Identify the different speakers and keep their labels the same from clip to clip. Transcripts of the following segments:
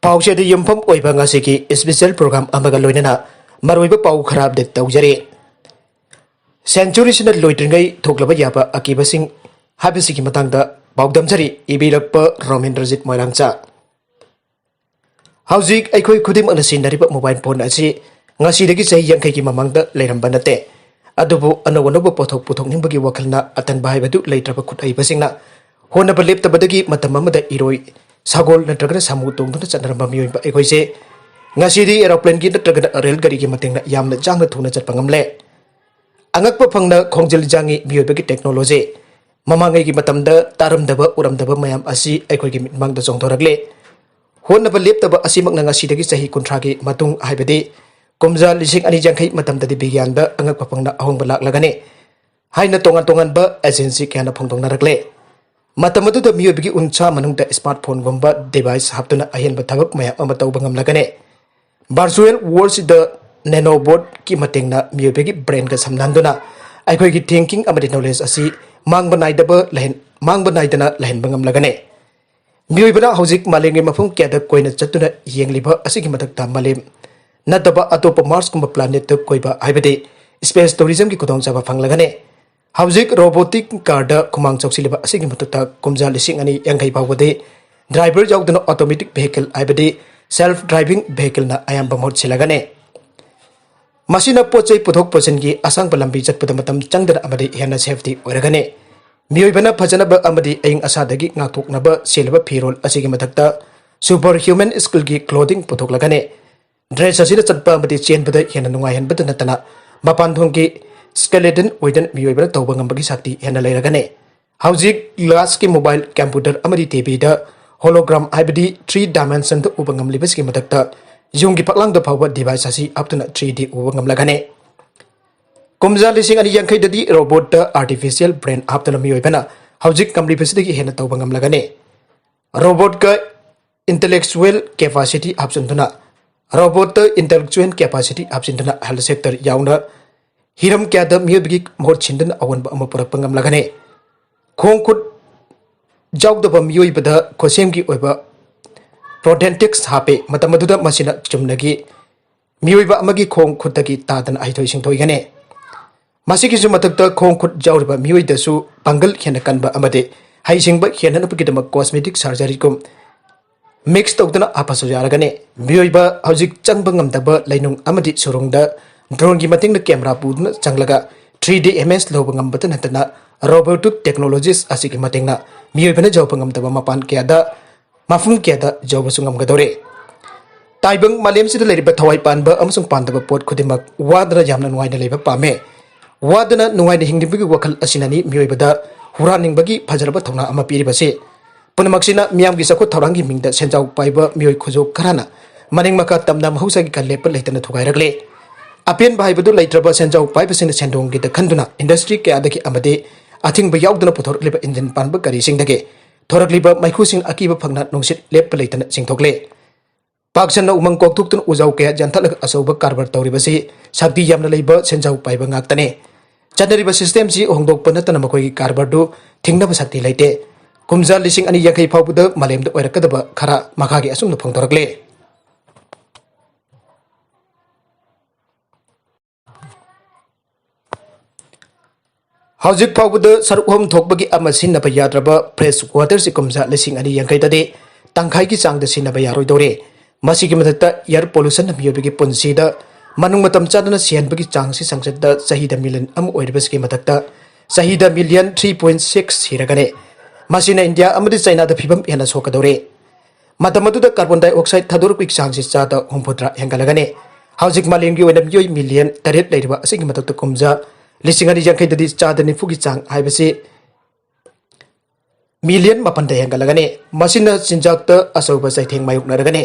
Speaker 1: ꯄꯥꯎꯆꯦꯗ ꯌꯨꯝꯐꯝ ꯑꯣꯏꯕ ꯉꯁꯤꯒꯤ ꯁ꯭ꯄꯦꯁꯤꯑꯦꯜ ꯄ꯭ꯔꯣꯒ꯭ꯔꯥꯝ ꯑꯃꯒ ꯂꯣꯏꯅꯅ ꯃꯔꯨꯑꯣꯏꯕ ꯄꯥꯎ ꯈꯔ ꯑꯞꯗꯦꯠ ꯇꯧꯖꯔꯤ꯫ ꯁꯦꯟꯆꯨꯔꯤꯁꯤꯅ ꯂꯣꯏꯗ꯭ꯔꯤꯉꯩ ꯊꯣꯛꯂꯕ ꯌꯥꯕ ꯑꯀꯤꯕꯁꯤꯡ ꯍꯥꯏꯕꯁꯤꯒꯤ ꯃꯇꯥꯡꯗ ꯄꯥꯎꯗꯝꯖꯔꯤ ꯏꯕꯤꯔꯛꯄ ꯔꯣꯃꯦꯟꯗ꯭ꯔꯖꯤꯠ ꯃꯣꯏꯔꯥꯡꯆꯥ꯫ ꯍꯧꯖꯤꯛ ꯑꯩꯈꯣꯏ ꯈꯨꯗꯤꯡꯃꯛꯅ ꯁꯤꯖꯤꯟꯅꯔꯤꯕ ꯃꯣꯕꯥꯏꯜ ꯐꯣꯟ ꯑꯁꯤ ꯉꯁꯤꯗꯒꯤ ꯆꯍꯤ 50ꯒꯤ ꯃꯃꯥꯡꯗ ꯂꯩꯔꯝꯕ ꯅꯠꯇꯦ꯫ ꯑꯗꯨꯕꯨ ꯑꯅꯧ ꯑꯅꯧꯕ ꯄꯣꯠꯊꯣꯛ ꯄꯨꯊꯣꯛꯅꯤꯡꯕꯒꯤ ꯋꯥꯈꯜꯅ ꯑꯇꯟꯕ ꯍꯥꯏꯕꯗꯨ ꯂꯩꯇ꯭ꯔꯕ ꯈꯨꯠꯍꯩꯕꯁꯤꯡꯅ ꯍꯣꯠꯅꯕ ꯂꯦꯞꯇꯕꯗꯒꯤ ꯃꯇꯝ ꯑꯃꯗ ꯏꯔꯣꯏ ꯁꯒꯣꯜ ꯅꯠꯇ꯭ꯔꯒ ꯁꯥꯃꯨ ꯇꯣꯡꯗꯨꯅ ꯆꯠꯅꯔꯝꯕ ꯃꯤꯑꯣꯏꯕ ꯑꯩꯈꯣꯏꯁꯦ ꯉꯁꯤꯗꯤ ꯑꯦꯔꯣꯄ꯭ꯂꯦꯟꯒꯤ ꯅꯠꯇ꯭ꯔꯒ ꯔꯦꯜ ꯒꯥꯔꯤꯒꯤ ꯃꯇꯦꯡꯅ ꯌꯥꯝꯅ ꯖꯥꯡꯅ ꯊꯨꯅ ꯆꯠꯄ ꯉꯝꯂꯦ꯫ ꯑꯉꯛꯄ ꯐꯪꯅ ꯈꯣꯡꯖꯦꯜ ꯖꯥꯡꯉꯤ ꯃꯤꯑꯣꯏꯕꯒꯤ ꯇꯦꯛꯅꯣꯂꯣꯖꯤ ꯃꯃꯥꯡꯉꯩꯒꯤ ꯃꯇꯝꯗ ꯇꯥꯔꯝꯗꯕ ꯎꯔꯝꯗꯕ ꯃꯌꯥꯝ ꯑꯁꯤ ꯑꯩꯈꯣꯏꯒꯤ ꯃꯤꯠꯃꯥꯡꯗ ꯆꯣꯡꯊꯣꯔꯛꯂꯦ꯫ ꯍꯣꯠꯅꯕ ꯂꯦꯞꯇꯕ ꯑꯁꯤꯃꯛꯅ ꯉꯁꯤꯗꯒꯤ ꯆꯍꯤ 30ꯒꯤ ꯃꯇꯨꯡ ꯍꯥꯏꯕꯗꯤ ꯀꯨꯝꯖꯥ 2050 ꯃꯇꯝꯗꯗꯤ ꯕꯤꯒ꯭ꯌꯥꯟꯗ ꯑꯉꯛꯄ ꯐꯪꯅ ꯑꯍꯣꯡꯕ ꯂꯥꯛꯂꯒꯅꯤ ꯍꯥꯏꯅ ꯇꯣꯉꯥꯟ ꯇꯣꯉꯥꯟꯕ ꯑꯦꯖꯦꯟꯁꯤ ꯀꯌꯥꯅ ꯐꯣꯡꯗꯣꯛꯅꯔꯛꯂꯦ꯫ ꯃꯇꯝ ꯑꯗꯨꯗ ꯃꯤꯑꯣꯏꯕꯒꯤ ꯎꯟꯁꯥ ꯃꯅꯨꯡꯗ ꯁ꯭ꯃꯥꯔꯠꯐꯣꯟꯒꯨꯝꯕ ꯗꯤꯚꯥꯏꯁ ꯍꯥꯞꯇꯨꯅ ꯑꯍꯦꯟꯕ ꯊꯕꯛ ꯃꯌꯥꯝ ꯑꯃ ꯇꯧꯕ ꯉꯝꯂꯒꯅꯤ꯫ ꯚꯔꯆꯨꯑꯦꯜ ꯋꯥꯔꯜꯗꯁꯤꯗ ꯅꯦꯅꯣꯕꯣꯠꯀꯤ ꯃꯇꯦꯡꯅ ꯃꯤꯑꯣꯏꯕꯒꯤ ꯕ꯭ꯔꯦꯟꯒ ꯁꯝꯅꯍꯟꯗꯨꯅ ꯑꯩꯈꯣꯏꯒꯤ ꯊꯤꯡꯀꯤꯡ ꯑꯃꯗꯤ ꯅꯣꯂꯦꯖ ꯑꯁꯤ ꯃꯥꯡꯕ ꯅꯥꯏꯗꯅ ꯂꯩꯍꯟꯕ ꯉꯝꯂꯒꯅꯤ꯫ ꯃꯤꯑꯣꯏꯕꯅ ꯍꯧꯖꯤꯛ ꯃꯥꯂꯦꯝꯒꯤ ꯃꯐꯝ ꯀꯌꯥꯗ ꯀꯣꯏꯅ ꯆꯠꯇꯨꯅ ꯌꯦꯡꯂꯤꯕ ꯑꯁꯤꯒꯤ ꯃꯊꯛꯇ ꯃꯥꯂꯦꯝ ꯅꯠꯇꯕ ꯑꯇꯣꯞꯄ ꯃꯥꯔꯁꯀꯨꯝꯕ ꯄ꯭ꯂꯥꯅꯦꯠꯇ ꯀꯣꯏꯕ ꯍꯥꯏꯕꯗꯤ ꯁ꯭ꯄꯦꯁ ꯇꯨꯔꯤꯖꯝꯒꯤ ꯈꯨꯗꯣꯡꯆꯥꯕ ꯐꯪꯂꯒꯅꯤ꯫ ꯍꯧꯖꯤꯛ ꯔꯣꯕꯣꯇꯤꯛ ꯀꯥꯔꯗ ꯈꯨꯃꯥꯡ ꯆꯥꯎꯁꯤꯜꯂꯤꯕ ꯑꯁꯤꯒꯤ ꯃꯊꯛꯇ ꯀꯨꯝꯖꯥ 2050 ꯐꯥꯎꯕꯗꯤ ꯗ꯭ꯔꯥꯏꯚꯔ ꯌꯥꯎꯗꯅ ꯑꯣꯇꯣꯃꯦꯇꯤꯛ ꯚꯦꯍꯤꯀꯜ ꯍꯥꯏꯕꯗꯤ ꯁꯦꯜꯐ ꯗ꯭राꯏꯚꯤꯡ ꯚꯦꯍꯤꯀꯜꯅ ꯑꯌꯥꯝꯕ ꯃꯍꯨꯠ ꯁꯤꯜꯂꯒꯅꯤ꯫ ꯃꯁꯤꯅ ꯄꯣꯠꯆꯩ ꯄꯨꯊꯣꯛ ꯄꯨꯁꯤꯟꯒꯤ ꯑꯁꯥꯡꯕ ꯂꯝꯕꯤ ꯆꯠꯄꯗ ꯃꯇꯝ ꯆꯪꯗꯅ ꯑꯃꯗꯤ ꯍꯦꯟꯅ ꯁꯦꯐꯇꯤ ꯑꯣꯏꯔꯒꯅꯤ꯫ ꯃꯤꯑꯣꯏꯕꯅ ꯐꯖꯅꯕ ꯑꯃꯗꯤ ꯑꯏꯪ ꯑꯁꯥꯗꯒꯤ ꯉꯥꯛꯊꯣꯛꯅꯕ ꯁꯦꯜꯂꯕ ꯐꯤꯔꯣꯜ ꯑꯁꯤꯒꯤ ꯃꯊꯛꯇ ꯁꯨꯄꯔ ꯍ꯭ꯌꯨꯃꯦꯟ ꯁ꯭ꯀꯤꯜꯒꯤ ꯀ꯭ꯂꯣꯊꯤꯡ ꯄꯨꯊꯣꯛꯂꯒꯅꯤ꯫ ꯗ꯭ꯔꯦꯁ ꯑꯁꯤꯅ ꯆꯠꯄ ꯑꯃꯗꯤ ꯆꯦꯟꯕꯗ ꯍꯦꯟꯅ ꯅꯨꯡꯉꯥꯏꯍꯟꯕꯇ ꯅꯠꯇꯅ ꯃꯄꯥꯟꯊꯣꯡꯒꯤ ꯁ꯭ꯀꯦꯂꯦꯇꯟ ꯑꯣꯏꯗꯅ ꯃꯤꯑꯣꯏꯕꯅ ꯇꯧꯕ ꯉꯝꯕꯒꯤ ꯁꯛꯇꯤ ꯍꯦꯟꯅ ꯂꯩꯔꯒꯅꯤ꯫ ꯍꯧꯖꯤꯛ ꯒ꯭ꯂꯥꯁꯀꯤ ꯃꯣꯕꯥꯏꯜ ꯀꯝꯄ꯭ꯌꯨꯇꯔ ꯑꯃꯗꯤ ꯇꯤꯚꯤꯗ ꯍꯣꯂꯣꯒ꯭ꯔꯥꯝ ꯍꯥꯏꯕꯗꯤ 3 ꯗꯥꯏꯃꯦꯟꯁꯟꯗ ꯎꯕ ꯉꯝꯂꯤꯕꯁꯤꯒꯤ ꯃꯊꯛꯇ ꯌꯨꯝꯒꯤ ꯐꯛꯂꯥꯡꯗ ꯐꯥꯎꯕ ꯗꯤꯚꯥꯏꯁ ꯑꯁꯤ ꯍꯥꯞꯇꯨꯅ 3D ꯎꯕ ꯉꯝꯂꯒꯅꯤ꯫ ꯀꯨꯝꯖꯥ 2050ꯗꯗꯤ ꯔꯣꯕꯣꯠꯇ ꯑꯥꯔꯇꯤꯐꯤꯁꯤꯌꯦꯜ ꯕ꯭ꯔꯦꯟ ꯍꯥꯞꯇꯨꯅ ꯃꯤꯑꯣꯏꯕꯅ ꯍꯧꯖꯤꯛ ꯉꯝꯂꯤꯕꯁꯤꯗꯒꯤ ꯍꯦꯟꯅ ꯇꯧꯕ ꯉꯝꯂꯒꯅꯤ꯫ ꯔꯣꯕꯣꯠꯀ ꯏꯟꯇꯦꯂꯦꯛꯆꯨꯑꯦꯜ ꯀꯦꯄꯥꯁꯤꯇꯤ ꯍꯥꯞꯆꯤꯟꯗꯨꯅ ꯍꯦꯜꯊ ꯁꯦꯛꯇꯔ ꯌꯥꯎꯅ ꯍꯤꯔꯝ ꯀꯌꯥꯗ ꯃꯤꯑꯣꯏꯕꯒꯤ ꯃꯍꯨꯠ ꯁꯤꯟꯗꯨꯅ ꯑꯑꯣꯟꯕ ꯑꯃ ꯄꯨꯔꯛꯄ ꯉꯝꯂꯒꯅꯤ꯫ ꯈꯣꯡ ꯈꯨꯠ ꯌꯥꯎꯗꯕ ꯃꯤꯑꯣꯏꯕꯗ ꯈꯨꯠꯁꯦꯝꯒꯤ ꯑꯣꯏꯕ ꯄ꯭ꯔꯣꯊꯦꯇꯤꯛꯁ ꯍꯥꯞꯄꯦ꯫ ꯃꯇꯝ ꯑꯗꯨꯗ ꯃꯁꯤꯅ ꯆꯨꯝꯅꯒꯤ ꯃꯤꯑꯣꯏꯕ ꯑꯃꯒꯤ ꯈꯣꯡ ꯈꯨꯠꯇꯒꯤ ꯇꯥꯗꯅ ꯍꯩꯊꯣꯏ ꯁꯤꯡꯊꯣꯏꯒꯅꯤ꯫ ꯃꯁꯤꯒꯤꯁꯨ ꯃꯊꯛꯇ ꯈꯣꯡ ꯈꯨꯠ ꯌꯥꯎꯔꯤꯕ ꯃꯤꯑꯣꯏꯗꯁꯨ ꯄꯥꯡꯒꯜ ꯍꯦꯟꯅ ꯀꯟꯕ ꯑꯃꯗꯤ ꯍꯩꯁꯤꯡꯕ ꯍꯦꯟꯅꯅꯕꯒꯤꯗꯃꯛ ꯀꯣꯁꯃꯦꯇꯤꯛ ꯁꯔꯖꯔꯤꯒꯨꯝ ꯃꯤꯛꯁ ꯇꯧꯗꯨꯅ ꯍꯥꯞꯄꯁꯨ ꯌꯥꯔꯒꯅꯤ꯫ ꯃꯤꯑꯣꯏꯕ ꯍꯧꯖꯤꯛ ꯆꯪꯕ ꯉꯝꯗꯕ ꯂꯩꯅꯨꯡ ꯑꯃꯗꯤ ꯁꯨꯔꯨꯡꯗ ꯗ꯭ꯔꯣꯟꯒꯤ ꯃꯇꯦꯡꯅ ꯀꯦꯃꯦꯔꯥ ꯄꯨꯗꯨꯅ ꯆꯪꯂꯒ 3D ꯏꯃꯦꯖ ꯂꯧꯕ ꯉꯝꯕꯇ ꯅꯠꯇꯅ ꯔꯣꯕꯣꯇꯤꯛ ꯇꯦꯛꯅꯣꯂꯣꯖꯤꯁ ꯑꯁꯤꯒꯤ ꯃꯇꯦꯡꯅ ꯃꯤꯑꯣꯏꯕꯅ ꯌꯧꯕ ꯉꯝꯗꯕ ꯃꯐꯝ ꯀꯌꯥꯗ ꯌꯧꯕꯁꯨ ꯉꯝꯒꯗꯧꯔꯦ꯫ ꯇꯥꯏꯕꯪ ꯃꯥꯂꯦꯝꯁꯤꯗ ꯂꯩꯔꯤꯕ ꯊꯋꯥꯏ ꯄꯥꯟꯕ ꯑꯃꯁꯨꯡ ꯄꯥꯟꯗꯕ ꯄꯣꯠ ꯈꯨꯗꯤꯡꯃꯛ ꯋꯥꯗꯅ ꯌꯥꯝꯅ ꯅꯨꯡꯉꯥꯏꯅ ꯂꯩꯕ ꯄꯥꯝꯃꯦ꯫ ꯋꯥꯗꯅ ꯅꯨꯡꯉꯥꯏꯅ ꯍꯤꯡꯅꯤꯡꯕꯒꯤ ꯋꯥꯈꯜ ꯑꯁꯤꯅꯅꯤ ꯃꯤꯑꯣꯏꯕꯗ ꯍꯨꯔꯥꯟꯅꯤꯡꯕꯒꯤ ꯐꯖꯔꯕ ꯊꯧꯅꯥ ꯑꯃ ꯄꯤꯔꯤꯕꯁꯤ꯫ ꯄꯨꯝꯅꯃꯛꯁꯤꯅ ꯃꯤꯌꯥꯝꯒꯤ ꯆꯥꯎꯈꯠ ꯊꯧꯔꯥꯡꯒꯤ ꯃꯤꯡꯗ ꯁꯦꯟꯖꯥꯎ ꯄꯥꯏꯕ ꯃꯤꯑꯣꯏ ꯈꯨꯖꯣꯛ ꯈꯔꯅ ꯃꯅꯤꯡ ꯃꯈꯥ ꯇꯝꯅ ꯃꯍꯧꯁꯥꯒꯤ ꯈꯜ ꯂꯦꯞꯄ ꯂꯩꯇꯅ ꯊꯨꯒꯥꯏꯔꯛꯂꯦ꯫ ꯑꯄꯦꯟꯕ ꯍꯥꯏꯕꯗꯨ ꯂꯩꯇ꯭ꯔꯕ ꯁꯦꯟꯖꯥꯎ ꯄꯥꯏꯕꯁꯤꯡꯅ ꯁꯦꯟꯗꯣꯡꯒꯤꯗ ꯈꯟꯗꯨꯅ ꯏꯟꯗꯁꯇ꯭ꯔꯤ ꯀꯌꯥꯗꯒꯤ ꯑꯃꯗꯤ ꯑꯊꯤꯡꯕ ꯌꯥꯎꯗꯅ ꯄꯨꯊꯣꯔꯛꯂꯤꯕ ꯏꯟꯖꯤꯟ ꯄꯥꯟꯕ ꯒꯥꯔꯤꯁꯤꯡꯗꯒꯤ ꯊꯣꯔꯛꯂꯤꯕ ꯃꯩꯈꯨꯁꯤꯡ ꯑꯀꯤꯕ ꯐꯪꯅ ꯅꯨꯡꯁꯤꯠ ꯂꯦꯞꯄ ꯂꯩꯇꯅ ꯆꯤꯡꯊꯣꯛꯂꯦ꯫ ꯄꯥꯛ ꯁꯟꯅ ꯎꯃꯪ ꯀꯣꯛꯊꯣꯛꯇꯨꯅ ꯎꯖꯥꯎ ꯀꯌꯥ ꯌꯥꯟꯊꯠꯂꯒ ꯑꯆꯧꯕ ꯀꯔꯕꯥꯔ ꯇꯧꯔꯤꯕꯁꯤ ꯁꯛꯇꯤ ꯌꯥꯝꯅ ꯂꯩꯕ ꯁꯦꯟꯖꯥꯎ ꯄꯥꯏꯕ ꯉꯥꯛꯇꯅꯤ꯫ ꯆꯠꯅꯔꯤꯕ ꯁꯤꯁꯇꯦꯝꯁꯤ ꯍꯣꯡꯗꯣꯛꯄ ꯅꯠꯇꯅ ꯃꯈꯣꯏꯒꯤ ꯀꯔꯕꯥꯔꯗꯨ ꯊꯤꯡꯅꯕ ꯁꯛꯇꯤ ꯂꯩꯇꯦ꯫ ꯀꯨꯝꯖꯥ 2050 ꯐꯥꯎꯕꯗ ꯃꯥꯂꯦꯝꯗ ꯑꯣꯏꯔꯛꯀꯗꯕ ꯈꯔ ꯃꯈꯥꯒꯤ ꯑꯁꯨꯝꯅ ꯐꯣꯡꯗꯣꯔꯛꯂꯦ꯫ ꯍꯧꯖꯤꯛ ꯐꯥꯎꯕꯗ ꯁꯔꯨꯛ ꯑꯍꯨꯝ ꯊꯣꯛꯄꯒꯤ ꯑꯃ ꯁꯤꯖꯤꯟꯅꯕ ꯌꯥꯗ꯭ꯔꯕ ꯐ꯭ꯔꯦꯁ ꯋꯥꯇꯔꯁꯤ ꯀꯨꯝꯖꯥ 2050ꯗꯗꯤ ꯇꯪꯈꯥꯏꯒꯤ ꯆꯥꯡꯗ ꯁꯤꯖꯤꯟꯅꯕ ꯌꯥꯔꯣꯏꯗꯧꯔꯦ꯫ ꯃꯁꯤꯒꯤ ꯃꯊꯛꯇ ꯏꯌꯔ ꯄꯣꯂꯨꯁꯟꯅ ꯃꯤꯑꯣꯏꯕꯒꯤ ꯄꯨꯟꯁꯤꯗ ꯃꯅꯨꯡ ꯃꯇꯝ ꯆꯥꯗꯅ ꯁꯤꯍꯟꯕꯒꯤ ꯆꯥꯡꯁꯤ ꯆꯥꯡꯆꯠꯇ ꯆꯍꯤꯗ ꯃꯤꯂꯤꯌꯟ ꯑꯃ ꯑꯣꯏꯔꯤꯕꯁꯤꯒꯤ ꯃꯊꯛꯇ ꯆꯍꯤꯗ ꯃꯤꯂꯤꯌꯟ 3.6 ꯁꯤꯔꯒꯅꯤ꯫ ꯃꯁꯤꯅ ꯏꯟꯗꯤꯌꯥ ꯑꯃꯗꯤ ꯆꯥꯏꯅꯥꯗ ꯐꯤꯕꯝ ꯍꯦꯟꯅ ꯁꯣꯛꯀꯗꯧꯔꯦ꯫ ꯃꯇꯝ ꯑꯗꯨꯗ ꯀꯥꯔꯕꯣꯟ ꯗꯥꯏꯑꯣꯛꯁꯥꯏꯗ ꯊꯥꯗꯣꯔꯛꯄꯒꯤ ꯆꯥꯡꯁꯤ 60% ꯍꯦꯟꯒꯠꯂꯒꯅꯤ꯫ ꯍꯧꯖꯤꯛ ꯃꯥꯂꯦꯝꯒꯤ ꯑꯣꯏꯅ ꯃꯤꯑꯣꯏ ꯃꯤꯂꯤꯌꯟ 8 ꯂꯩꯔꯤꯕ ꯑꯁꯤꯒꯤ ꯃꯊꯛꯇ ꯀꯨꯝꯖꯥ 2050ꯗꯗꯤ 90%ꯒꯤ ꯆꯥꯡ ꯍꯥꯏꯕꯁꯤ ꯃꯤꯂꯤꯌꯟ 7ꯗ ꯍꯦꯟꯒꯠꯂꯒꯅꯤ꯫ ꯃꯁꯤꯅ ꯆꯤꯟꯖꯥꯛꯇ ꯑꯆꯧꯕ ꯆꯩꯊꯦꯡ ꯃꯥꯌꯣꯛꯅꯔꯒꯅꯤ꯫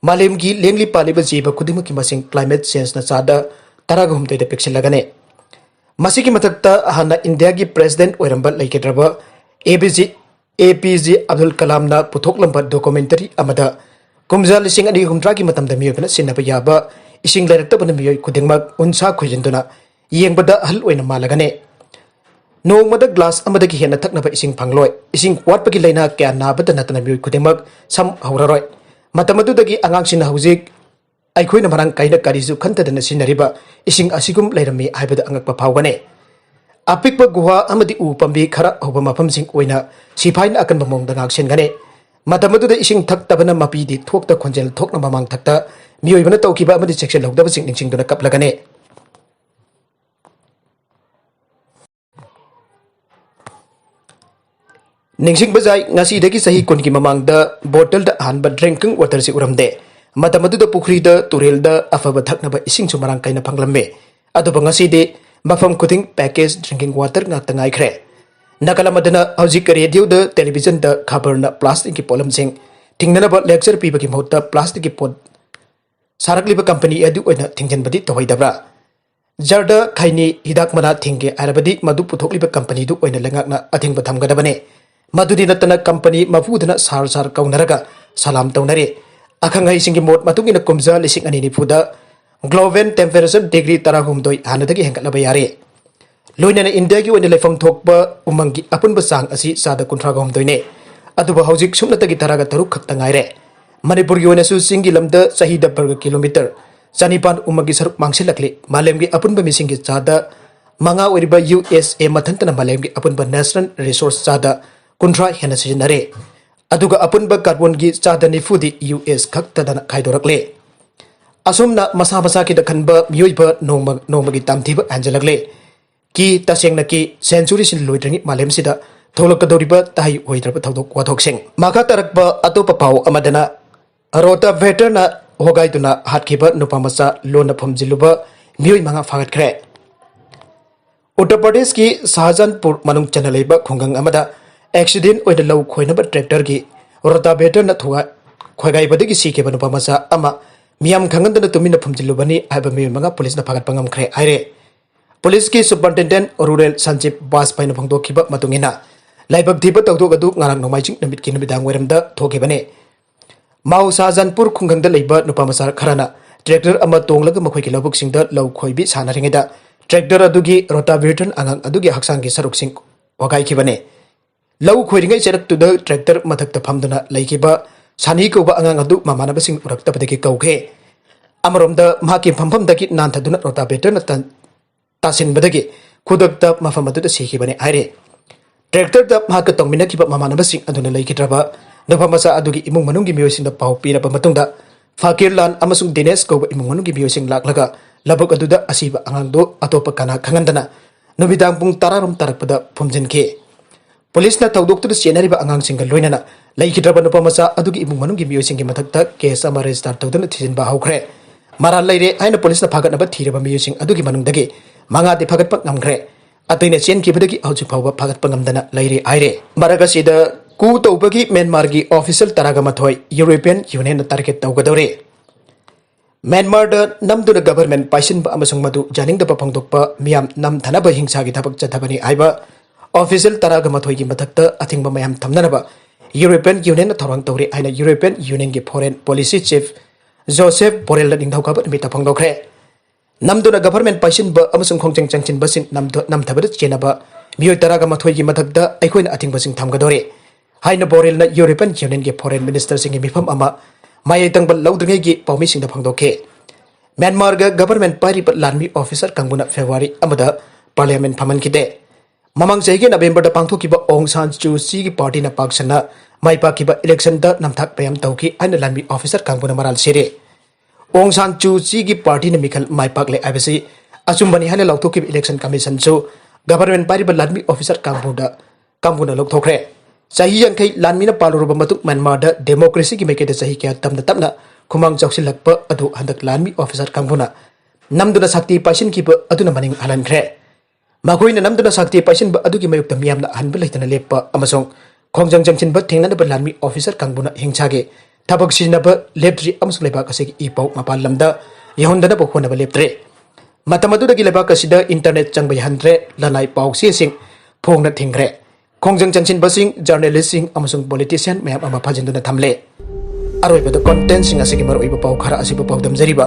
Speaker 1: ꯃꯥꯂꯦꯝꯒꯤ ꯂꯦꯡꯂꯤ ꯄꯥꯜꯂꯤꯕ ꯖꯤꯕ ꯈꯨꯗꯤꯡꯃꯛꯀꯤ ꯃꯁꯤꯡ ꯀ꯭ꯂꯥꯏꯃꯦꯠ ꯆꯦꯟꯖꯅ ꯆꯥꯗ 13ꯗ ꯄꯤꯛꯁꯤꯜꯂꯒꯅꯤ꯫ ꯃꯁꯤꯒꯤ ꯃꯊꯛꯇ ꯍꯥꯟꯅ ꯏꯟꯗꯤꯌꯥꯒꯤ ꯄ꯭ꯔꯦꯁꯤꯗꯦꯟꯠ ꯑꯣꯏꯔꯝꯕ ꯂꯩꯈꯤꯗ꯭ꯔꯕ APJ ꯑꯕꯗꯨꯜ ꯀꯂꯥꯝꯅ ꯄꯨꯊꯣꯛꯂꯝꯕ ꯗꯣꯀꯨꯃꯦꯟꯇꯔꯤ ꯑꯃꯗ ꯀꯨꯝꯖꯥ 2050ꯒꯤ ꯃꯇꯝꯗ ꯃꯤꯑꯣꯏꯕꯅ ꯁꯤꯖꯤꯟꯅꯕ ꯌꯥꯕ ꯏꯁꯤꯡ ꯂꯩꯔꯛꯇꯕꯅ ꯃꯤꯑꯣꯏ ꯈꯨꯗꯤꯡꯃꯛ ꯎꯟꯁꯥ ꯈꯣꯏꯖꯤꯟꯗꯨꯅ ꯌꯦꯡꯕꯗ ꯑꯍꯜ ꯑꯣꯏꯅ ꯃꯥꯜꯂꯒꯅꯤ꯫ ꯅꯣꯡꯃꯗ ꯒ꯭ꯂꯥꯁ ꯑꯃꯗꯒꯤ ꯍꯦꯟꯅ ꯊꯛꯅꯕ ꯏꯁꯤꯡ ꯐꯪꯂꯣꯏ꯫ ꯏꯁꯤꯡ ꯋꯥꯠꯄꯒꯤ ꯂꯩꯅꯥ ꯀꯌꯥ ꯅꯥꯕꯇ ꯅꯠꯇꯅ ꯃꯤꯑꯣꯏ ꯈꯨꯗꯤꯡꯃꯛ ꯁꯝ ꯍꯧꯔꯔꯣꯏ꯫ Matam adudagi angangsina hujik aikoina marang kaina karisu khantadana sinariba ising asigum leirami haibada angakpa phawgane. Apikpa guha amadi u pambi khara hoba mafamsing oina sipaina akan bamongda ngaksen Matam aduda ising thaktabana mapidi thokta khonjel thokna mamang thakta miyoibana tawkiba amadi section logdaba sing ningsingduna kaplagane. Ningsing bazai ngasi dagi sahi kun ki mamang da bottle da hanba drinking water si uramde. Matam aduda pukri da turel da afaba thaknaba ising sumarang kaina phanglamme. Adu ngasi de mafam kuting package drinking water ngakta ngaikre. Nakalamadana hauzik radio da television da khabar na plastic ki polam sing tingnana ba lecture piba ki mohta plastic ki pod sarakliba company adu oina thingjan badi tohoidabra. Jarda khaini hidak mana thingge arabadi madu puthokliba company du oina lengakna athingba thamgadabane. Madudi natana company mafudana sar kaunaraga salam taunare akhangai singi mot matungina kumza lising ani ni fuda Gloven temperature degree tarahumdoi hanadagi hengkalaba yare loinana India gi wani lefam thokba umangi apunba sang asi sada kuntraga humdoine aduba hauzik sumnatagi taraga taruk khakta ngaire Manipur gi wani su singi lamda sahida barga kilometer Sanipan umangi saruk mangsilakli malemgi apunba misingi sada manga weriba USA mathantana malemgi apunba national resource sada kuntra hena sijinare aduga apunba carbon gi chada nifudi US khakta dana khaidorakle asumna masa masa ki dakhanba mioiba nongma gi tamthiba anjalagle ki tasengna ki century sin loitrangi malem sida tholakadoriba tai hoidraba thodok wathok sing maka tarakba atopa pau amadana rota veterana hogaiduna hatkiba nupamasa lona phomjiluba mioi manga fagat khre Uttar Pradesh ki Shahjahanpur manung chanaleba khungang amada accident oida low khoinaba tractor gi rotavator na thuwa khoigai badagi sike banu pamasa ama miam khangandana tumina phumjilubani aiba mi manga police na phagat pangam khre aire police ki superintendent rural Sanjib Bajpai na phangdokhiba matungina laibak thiba tawdok adu ngarang nomaijing namit ki namidang weramda thokibane mau Shahjahanpur khungangda leiba nupamasa kharana tractor ama tonglaga makhoi ki lobuk singda low khoibi sanaringeda tractor adugi rotavator angang adugi haksang ki saruk sing wagai khibane Lau khoiringai serak tu da tractor mathakta phamduna leikiba sani ko ba angang adu mamana basing urakta padaki kauke amarom da maki phampham daki nan thaduna rotavator na tasin badagi khudakta mafam adu da sikhi bane aire tractor da maka tongmina kiba mamana basing aduna leikidraba nopamasa adugi imung manunggi miyosing da pau pira ba matungda Fakirlan amasung Dinesh ko imung manunggi miyosing laklaga labak adu da asiba angang do atopa kana khangandana nobidang pung tararum tarakpada phumjinke Police na tawdok tu senari ba angang singa loinana laikidraba nupamasa adugi imung manunggi miyosing mathakta case ama register tawdana thijin ba hawkhre maral laire aina police na phagat na ba thiraba miyosing adugi manungdagi manga de phagat pak ngamkhre atoina chen kibadagi hauju phawba phagat pangamdana laire aire maraga sida ku tawbagi Myanmar gi official taraga mathoi European Union na target tawgadore Myanmar da namduna government paisin ba amasung madu janing da phangdokpa miam nam thanaba hingsa gi thabak chathabani aiba Official taraga mathoi gi mathakta athingba mayam thamnanaba European Union na thorang tawri aina European Union gi foreign policy chief Joseph Borrell la dingthau ka ba mita phangdokre namduna government paisin ba amasung khongjang changchin basing nam thabada chenaba mioi taraga mathoi gi mathakta aikoina athingba sing thamgadore haina Borrell na European Union gi foreign minister sing gi mifam ama mai tangba laudringai gi pawmi sing da phangdokhe Myanmar ga government pari pa lanmi officer kangbuna February amada parliament phaman kide Mamang Jaige November da pangthokiba Aung San Suu Kyi gi party na paksana maipakiba election da namthak payam tawki aina lanmi officer kangpuna maral sire Aung San Suu Kyi gi party na mikal maipakle abasi achumbani hana lauthokiba election commission so government pariba lanmi officer kangpuna lokthokre sahi yankai lanmi na paluruba matuk Myanmar da democracy gi mekeda sahi kya tamna khumang chawsilakpa adu handak lanmi officer kangpuna namduna sakti pasin kiba aduna maning halankre Makoina namduna sakti paisin ba adugi mayukta miyamna hanba leitana lepa amasong khongjang jamchin ba thengnana ba lanmi officer kangbuna hingchage thabak sina ba leptri amasong leba kasegi ipau mapal lamda yahondana ba khona ba leptre matamadu dagi leba kasida internet changba yahandre lanai pau sing phongna thingre khongjang jamchin basing journalist sing amasong politician mayam ama phajinduna thamle aroi ba content sing asigi mar oiba pau khara asiba pau damjariba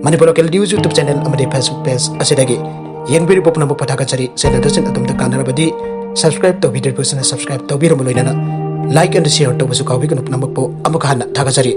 Speaker 1: Manipur local news YouTube channel amade Facebook page asidagi Yengbiri popna mo pathaga-chari channel dasin atumta kanarabadi subscribe to video person subscribe to biro loinana like and share to busu kawi kunupna mo po amukha na thagachari